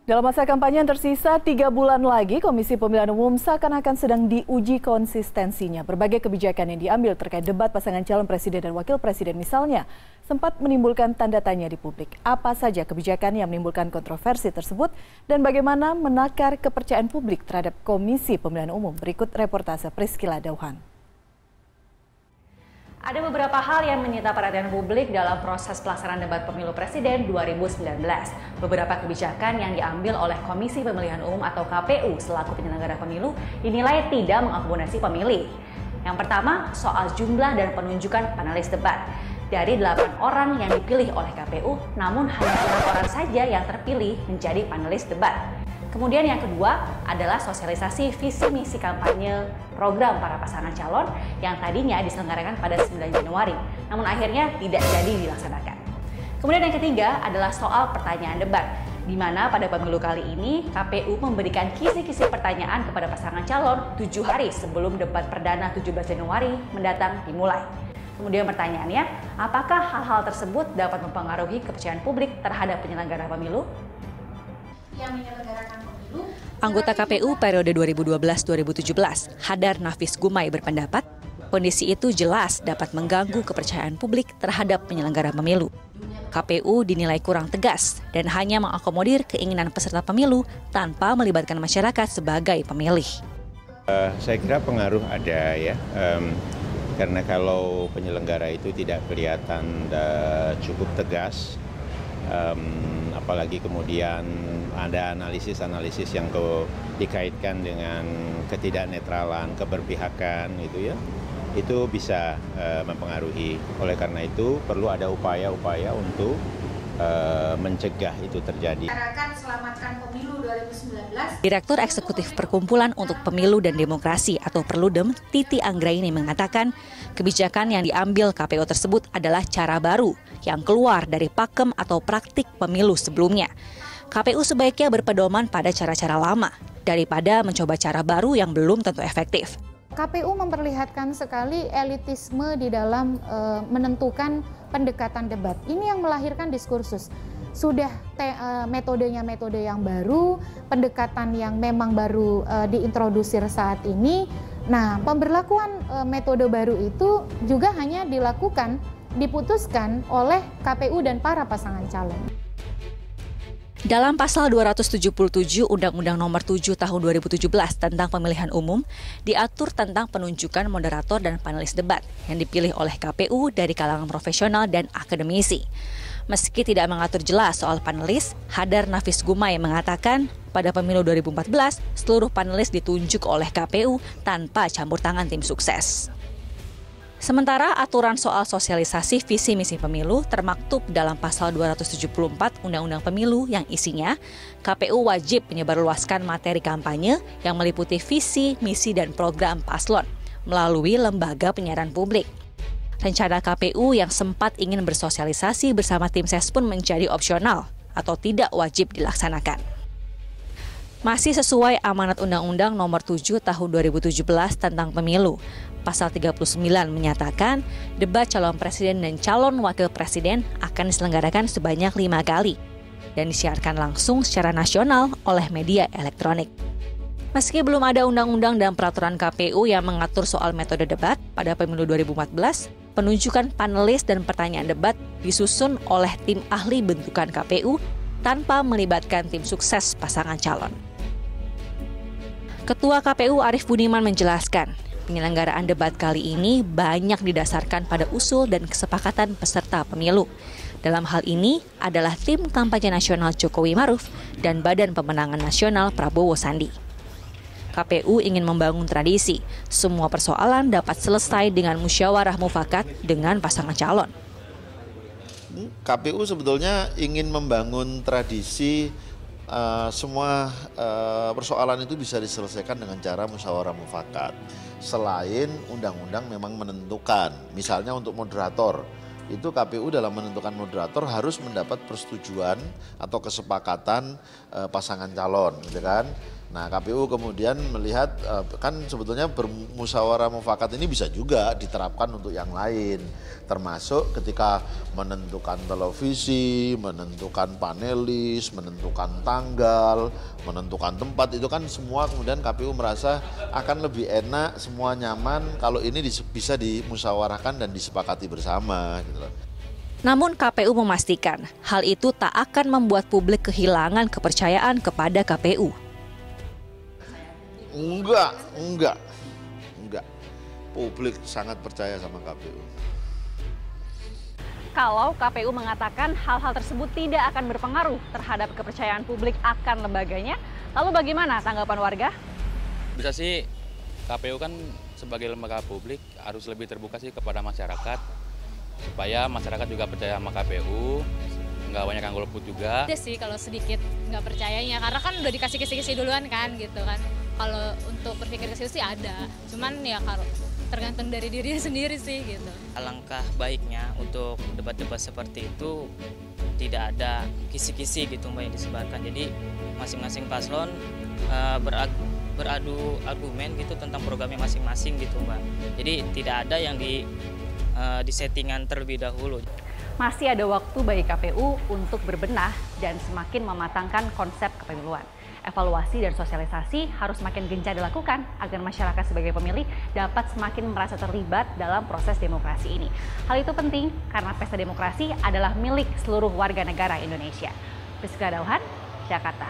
Dalam masa kampanye yang tersisa 3 bulan lagi, Komisi Pemilihan Umum seakan-akan sedang diuji konsistensinya. Berbagai kebijakan yang diambil terkait debat pasangan calon presiden dan wakil presiden misalnya sempat menimbulkan tanda tanya di publik. Apa saja kebijakan yang menimbulkan kontroversi tersebut dan bagaimana menakar kepercayaan publik terhadap Komisi Pemilihan Umum? Berikut reportase Priscila Dauhan. Ada beberapa hal yang menyita perhatian publik dalam proses pelaksanaan debat pemilu presiden 2019. Beberapa kebijakan yang diambil oleh Komisi Pemilihan Umum atau KPU selaku penyelenggara pemilu dinilai tidak mengakomodasi pemilih. Yang pertama, soal jumlah dan penunjukan panelis debat. Dari 8 orang yang dipilih oleh KPU, namun hanya 6 orang saja yang terpilih menjadi panelis debat. Kemudian yang kedua adalah sosialisasi visi misi kampanye program para pasangan calon yang tadinya diselenggarakan pada 9 Januari, namun akhirnya tidak jadi dilaksanakan. Kemudian yang ketiga adalah soal pertanyaan debat, di mana pada pemilu kali ini KPU memberikan kisi-kisi pertanyaan kepada pasangan calon 7 hari sebelum debat perdana 17 Januari mendatang dimulai. Kemudian pertanyaannya, apakah hal-hal tersebut dapat mempengaruhi kepercayaan publik terhadap penyelenggara pemilu? Anggota KPU periode 2012-2017, Hadar Nafis Gumai berpendapat, kondisi itu jelas dapat mengganggu kepercayaan publik terhadap penyelenggara pemilu. KPU dinilai kurang tegas dan hanya mengakomodir keinginan peserta pemilu tanpa melibatkan masyarakat sebagai pemilih. Saya kira pengaruh ada ya, karena kalau penyelenggara itu tidak kelihatan cukup tegas, apalagi kemudian ada analisis-analisis yang dikaitkan dengan ketidaknetralan, keberpihakan gitu ya, itu bisa mempengaruhi. Oleh karena itu perlu ada upaya-upaya untuk mencegah itu terjadi. Direktur Eksekutif Perkumpulan untuk Pemilu dan Demokrasi atau Perludem, Titi Anggraini mengatakan, kebijakan yang diambil KPU tersebut adalah cara baru yang keluar dari pakem atau praktik pemilu sebelumnya. KPU sebaiknya berpedoman pada cara-cara lama daripada mencoba cara baru yang belum tentu efektif. KPU memperlihatkan sekali elitisme di dalam menentukan pendekatan debat. Ini yang melahirkan diskursus. Sudah metodenya metode yang baru, pendekatan yang memang baru diintrodusir saat ini. Nah, pemberlakuan metode baru itu juga hanya diputuskan oleh KPU dan para pasangan calon. Dalam pasal 277 Undang-Undang Nomor 7 Tahun 2017 tentang Pemilihan Umum, diatur tentang penunjukan moderator dan panelis debat yang dipilih oleh KPU dari kalangan profesional dan akademisi. Meski tidak mengatur jelas soal panelis, Hadar Nafis Gumai mengatakan pada pemilu 2014, seluruh panelis ditunjuk oleh KPU tanpa campur tangan tim sukses. Sementara aturan soal sosialisasi visi misi pemilu termaktub dalam pasal 274 Undang-Undang Pemilu yang isinya KPU wajib menyebarluaskan materi kampanye yang meliputi visi, misi, dan program paslon melalui lembaga penyiaran publik. Rencana KPU yang sempat ingin bersosialisasi bersama tim ses pun menjadi opsional atau tidak wajib dilaksanakan. Masih sesuai amanat Undang-Undang Nomor 7 Tahun 2017 tentang Pemilu, Pasal 39 menyatakan debat calon presiden dan calon wakil presiden akan diselenggarakan sebanyak 5 kali dan disiarkan langsung secara nasional oleh media elektronik. Meski belum ada undang-undang dan peraturan KPU yang mengatur soal metode debat pada pemilu 2014, penunjukan panelis dan pertanyaan debat disusun oleh tim ahli bentukan KPU tanpa melibatkan tim sukses pasangan calon. Ketua KPU Arief Budiman menjelaskan, penyelenggaraan debat kali ini banyak didasarkan pada usul dan kesepakatan peserta pemilu. Dalam hal ini adalah tim kampanye nasional Jokowi Maruf dan Badan Pemenangan Nasional Prabowo Sandi. KPU ingin membangun tradisi, semua persoalan dapat selesai dengan musyawarah mufakat dengan pasangan calon. KPU sebetulnya ingin membangun tradisi semua persoalan itu bisa diselesaikan dengan cara musyawarah mufakat. Selain undang-undang memang menentukan, misalnya untuk moderator, itu KPU dalam menentukan moderator harus mendapat persetujuan atau kesepakatan pasangan calon, gitu kan. Nah, KPU kemudian melihat kan sebetulnya bermusyawarah mufakat ini bisa juga diterapkan untuk yang lain, termasuk ketika menentukan televisi, menentukan panelis, menentukan tanggal, menentukan tempat, itu kan semua kemudian KPU merasa akan lebih enak, semua nyaman kalau ini bisa dimusyawarahkan dan disepakati bersama gitu loh. Namun KPU memastikan hal itu tak akan membuat publik kehilangan kepercayaan kepada KPU. Enggak. Publik sangat percaya sama KPU. Kalau KPU mengatakan hal-hal tersebut tidak akan berpengaruh terhadap kepercayaan publik akan lembaganya, lalu bagaimana tanggapan warga? Bisa sih, KPU kan sebagai lembaga publik harus lebih terbuka sih kepada masyarakat, supaya masyarakat juga percaya sama KPU, nggak banyak yang golput juga. Ada sih kalau sedikit nggak percayanya, karena kan udah dikasih kisi-kisi duluan kan gitu kan. Kalau untuk berpikir ke situ sih ada, cuman ya kalau tergantung dari dirinya sendiri sih gitu. Alangkah baiknya untuk debat-debat seperti itu tidak ada kisi-kisi gitu Mbak yang disebarkan. Jadi masing-masing paslon beradu argumen gitu tentang programnya masing-masing gitu Mbak. Jadi tidak ada yang di settingan terlebih dahulu. Masih ada waktu bagi KPU untuk berbenah dan semakin mematangkan konsep kepemiluan. Evaluasi dan sosialisasi harus makin gencar dilakukan agar masyarakat sebagai pemilih dapat semakin merasa terlibat dalam proses demokrasi ini. Hal itu penting karena pesta demokrasi adalah milik seluruh warga negara Indonesia. Priska Dauhan, Jakarta.